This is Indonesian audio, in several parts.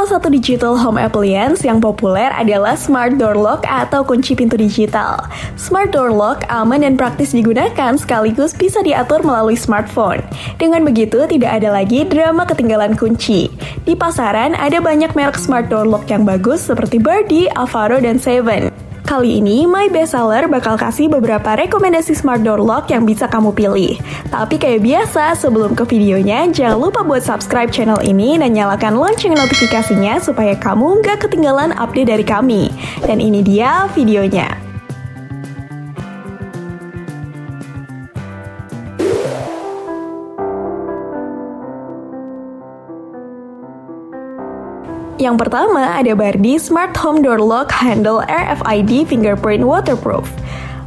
Salah satu digital home appliance yang populer adalah Smart Door Lock atau kunci pintu digital. Smart Door Lock aman dan praktis digunakan sekaligus bisa diatur melalui smartphone. Dengan begitu, tidak ada lagi drama ketinggalan kunci. Di pasaran, ada banyak merek Smart Door Lock yang bagus seperti Birdie, Avaro, dan Seven. Kali ini, My Bestseller bakal kasih beberapa rekomendasi Smart Door Lock yang bisa kamu pilih. Tapi kayak biasa, sebelum ke videonya, jangan lupa buat subscribe channel ini dan nyalakan lonceng notifikasinya supaya kamu nggak ketinggalan update dari kami. Dan ini dia videonya. Yang pertama ada Birdie Smart Home Door Lock Handle RFID Fingerprint Waterproof.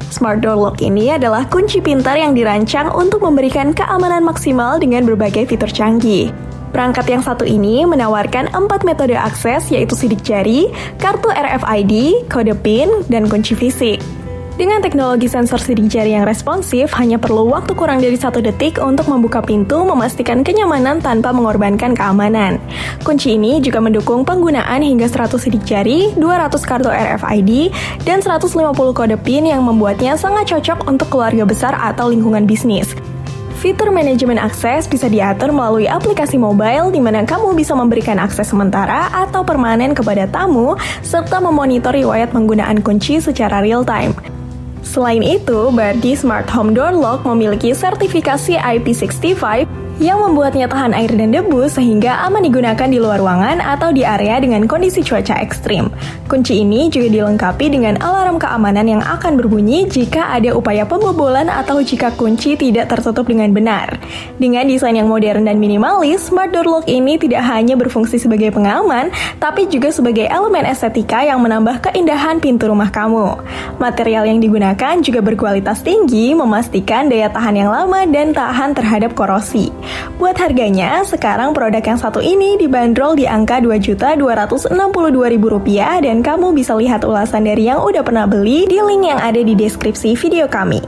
Smart Door Lock ini adalah kunci pintar yang dirancang untuk memberikan keamanan maksimal dengan berbagai fitur canggih. Perangkat yang satu ini menawarkan 4 metode akses yaitu sidik jari, kartu RFID, kode PIN, dan kunci fisik. Dengan teknologi sensor sidik jari yang responsif, hanya perlu waktu kurang dari 1 detik untuk membuka pintu memastikan kenyamanan tanpa mengorbankan keamanan. Kunci ini juga mendukung penggunaan hingga 100 sidik jari, 200 kartu RFID, dan 150 kode PIN yang membuatnya sangat cocok untuk keluarga besar atau lingkungan bisnis. Fitur manajemen akses bisa diatur melalui aplikasi mobile di mana kamu bisa memberikan akses sementara atau permanen kepada tamu serta memonitor riwayat penggunaan kunci secara real-time. Selain itu, Birdie Smart Home Door Lock memiliki sertifikasi IP65 yang membuatnya tahan air dan debu sehingga aman digunakan di luar ruangan atau di area dengan kondisi cuaca ekstrim. Kunci ini juga dilengkapi dengan alarm keamanan yang akan berbunyi jika ada upaya pembobolan atau jika kunci tidak tertutup dengan benar. Dengan desain yang modern dan minimalis, Smart Door Lock ini tidak hanya berfungsi sebagai pengaman, tapi juga sebagai elemen estetika yang menambah keindahan pintu rumah kamu. Material yang digunakan juga berkualitas tinggi, memastikan daya tahan yang lama dan tahan terhadap korosi. Buat harganya, sekarang produk yang satu ini dibanderol di angka Rp2.262.000 dan kamu bisa lihat ulasan dari yang udah pernah beli di link yang ada di deskripsi video kami.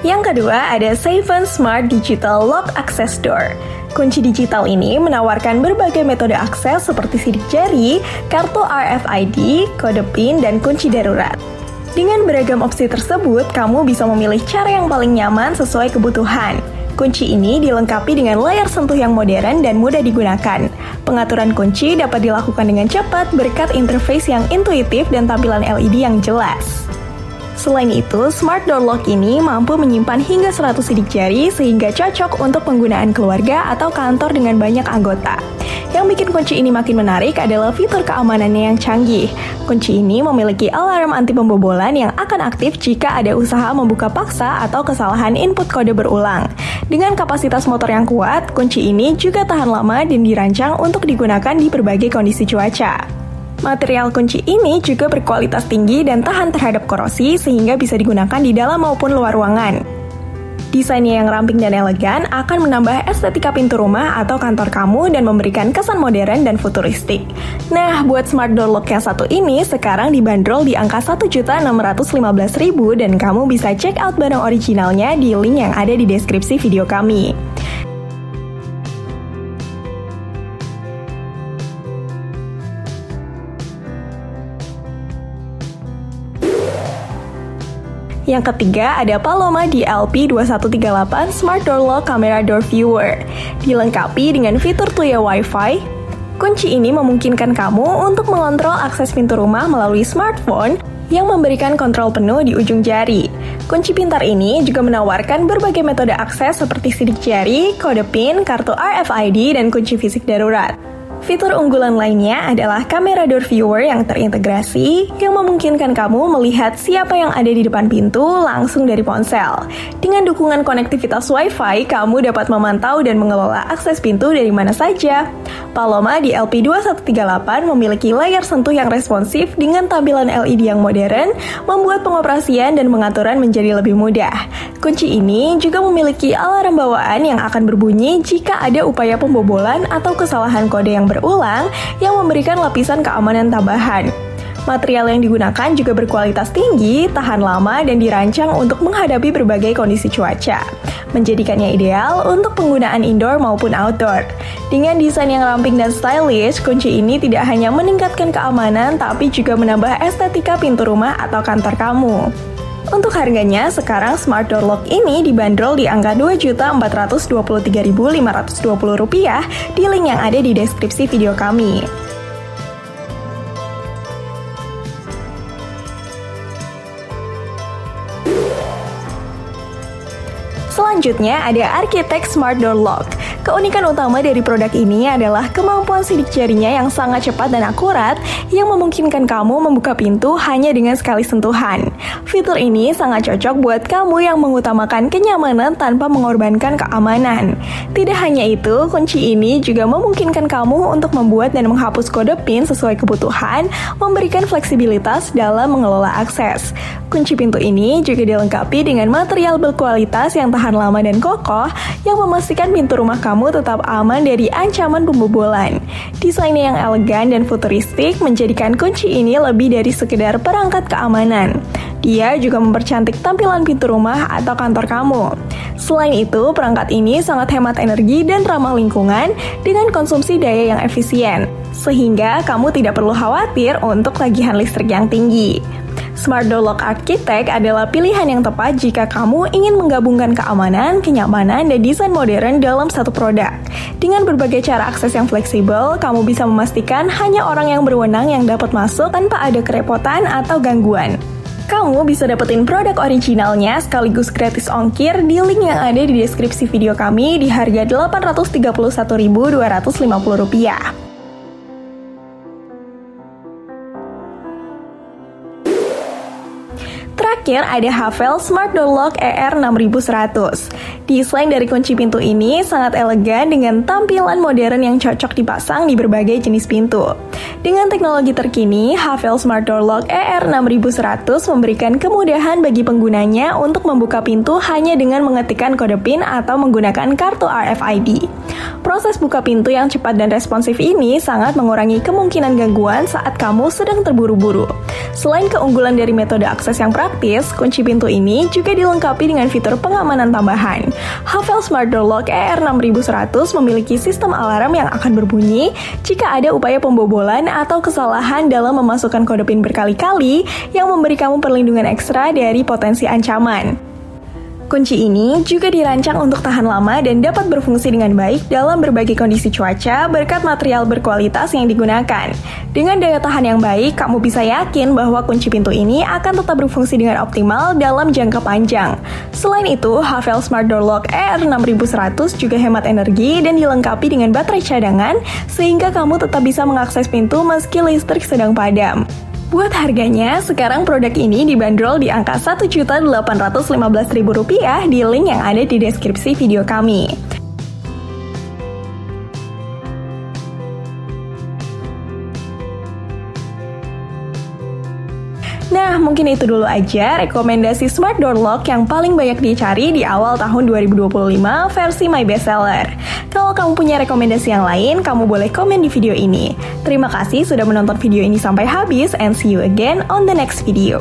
Yang kedua ada Seven Smart Digital Lock Access Door. Kunci digital ini menawarkan berbagai metode akses seperti sidik jari, kartu RFID, kode PIN, dan kunci darurat. Dengan beragam opsi tersebut, kamu bisa memilih cara yang paling nyaman sesuai kebutuhan. Kunci ini dilengkapi dengan layar sentuh yang modern dan mudah digunakan. Pengaturan kunci dapat dilakukan dengan cepat berkat interface yang intuitif dan tampilan LED yang jelas. Selain itu, Smart Door Lock ini mampu menyimpan hingga 100 sidik jari sehingga cocok untuk penggunaan keluarga atau kantor dengan banyak anggota. Yang bikin kunci ini makin menarik adalah fitur keamanannya yang canggih. Kunci ini memiliki alarm anti pembobolan yang akan aktif jika ada usaha membuka paksa atau kesalahan input kode berulang. Dengan kapasitas motor yang kuat, kunci ini juga tahan lama dan dirancang untuk digunakan di berbagai kondisi cuaca. Material kunci ini juga berkualitas tinggi dan tahan terhadap korosi sehingga bisa digunakan di dalam maupun luar ruangan. Desainnya yang ramping dan elegan akan menambah estetika pintu rumah atau kantor kamu dan memberikan kesan modern dan futuristik. Nah, buat Smart Door Lock yang satu ini sekarang dibanderol di angka Rp1.615.000 dan kamu bisa check out barang originalnya di link yang ada di deskripsi video kami. Yang ketiga ada Paloma DLP2138 Smart Door Lock Camera Door Viewer. Dilengkapi dengan fitur Tuya Wi-Fi, kunci ini memungkinkan kamu untuk mengontrol akses pintu rumah melalui smartphone yang memberikan kontrol penuh di ujung jari. Kunci pintar ini juga menawarkan berbagai metode akses seperti sidik jari, kode PIN, kartu RFID, dan kunci fisik darurat. Fitur unggulan lainnya adalah kamera door viewer yang terintegrasi yang memungkinkan kamu melihat siapa yang ada di depan pintu langsung dari ponsel. Dengan dukungan konektivitas Wi-Fi, kamu dapat memantau dan mengelola akses pintu dari mana saja. Paloma DLP2138 memiliki layar sentuh yang responsif dengan tampilan LED yang modern, membuat pengoperasian dan pengaturan menjadi lebih mudah. Kunci ini juga memiliki alarm bawaan yang akan berbunyi jika ada upaya pembobolan atau kesalahan kode yang berulang yang memberikan lapisan keamanan tambahan. Material yang digunakan juga berkualitas tinggi, tahan lama, dan dirancang untuk menghadapi berbagai kondisi cuaca, menjadikannya ideal untuk penggunaan indoor maupun outdoor. Dengan desain yang ramping dan stylish, kunci ini tidak hanya meningkatkan keamanan, tapi juga menambah estetika pintu rumah atau kantor kamu. Untuk harganya, sekarang Smart Door Lock ini dibanderol di angka Rp2.423.520 di link yang ada di deskripsi video kami. Selanjutnya ada Architect Smart Door Lock. Keunikan utama dari produk ini adalah kemampuan sidik jarinya yang sangat cepat dan akurat yang memungkinkan kamu membuka pintu hanya dengan sekali sentuhan. Fitur ini sangat cocok buat kamu yang mengutamakan kenyamanan tanpa mengorbankan keamanan. Tidak hanya itu, kunci ini juga memungkinkan kamu untuk membuat dan menghapus kode PIN sesuai kebutuhan, memberikan fleksibilitas dalam mengelola akses. Kunci pintu ini juga dilengkapi dengan material berkualitas yang tahan lama dan kokoh yang memastikan pintu rumah kamu tetap aman dari ancaman pembobolan. Desainnya yang elegan dan futuristik menjadikan kunci ini lebih dari sekedar perangkat keamanan. Dia juga mempercantik tampilan pintu rumah atau kantor kamu. Selain itu, perangkat ini sangat hemat energi dan ramah lingkungan dengan konsumsi daya yang efisien, sehingga kamu tidak perlu khawatir untuk tagihan listrik yang tinggi. Smart Door Lock Architect adalah pilihan yang tepat jika kamu ingin menggabungkan keamanan, kenyamanan, dan desain modern dalam satu produk. Dengan berbagai cara akses yang fleksibel, kamu bisa memastikan hanya orang yang berwenang yang dapat masuk tanpa ada kerepotan atau gangguan. Kamu bisa dapetin produk originalnya sekaligus gratis ongkir di link yang ada di deskripsi video kami di harga Rp831.250. Terakhir ada Havel Smart Door Lock ER6100. Desain dari kunci pintu ini sangat elegan dengan tampilan modern yang cocok dipasang di berbagai jenis pintu. Dengan teknologi terkini, Havel Smart Door Lock ER6100 memberikan kemudahan bagi penggunanya untuk membuka pintu hanya dengan mengetikkan kode PIN atau menggunakan kartu RFID. Proses buka pintu yang cepat dan responsif ini sangat mengurangi kemungkinan gangguan saat kamu sedang terburu-buru. Selain keunggulan dari metode akses yang praktis, kunci pintu ini juga dilengkapi dengan fitur pengamanan tambahan. Havel Smart Door Lock ER6100 memiliki sistem alarm yang akan berbunyi jika ada upaya pembobolan atau kesalahan dalam memasukkan kode PIN berkali-kali yang memberi kamu perlindungan ekstra dari potensi ancaman. Kunci ini juga dirancang untuk tahan lama dan dapat berfungsi dengan baik dalam berbagai kondisi cuaca berkat material berkualitas yang digunakan. Dengan daya tahan yang baik, kamu bisa yakin bahwa kunci pintu ini akan tetap berfungsi dengan optimal dalam jangka panjang. Selain itu, Havel Smart Door Lock ER6100 juga hemat energi dan dilengkapi dengan baterai cadangan sehingga kamu tetap bisa mengakses pintu meski listrik sedang padam. Buat harganya, sekarang produk ini dibanderol di angka Rp1.815.000 di link yang ada di deskripsi video kami. Nah, mungkin itu dulu aja rekomendasi Smart Door Lock yang paling banyak dicari di awal tahun 2025 versi My Bestseller. Kalau kamu punya rekomendasi yang lain, kamu boleh komen di video ini. Terima kasih sudah menonton video ini sampai habis and see you again on the next video.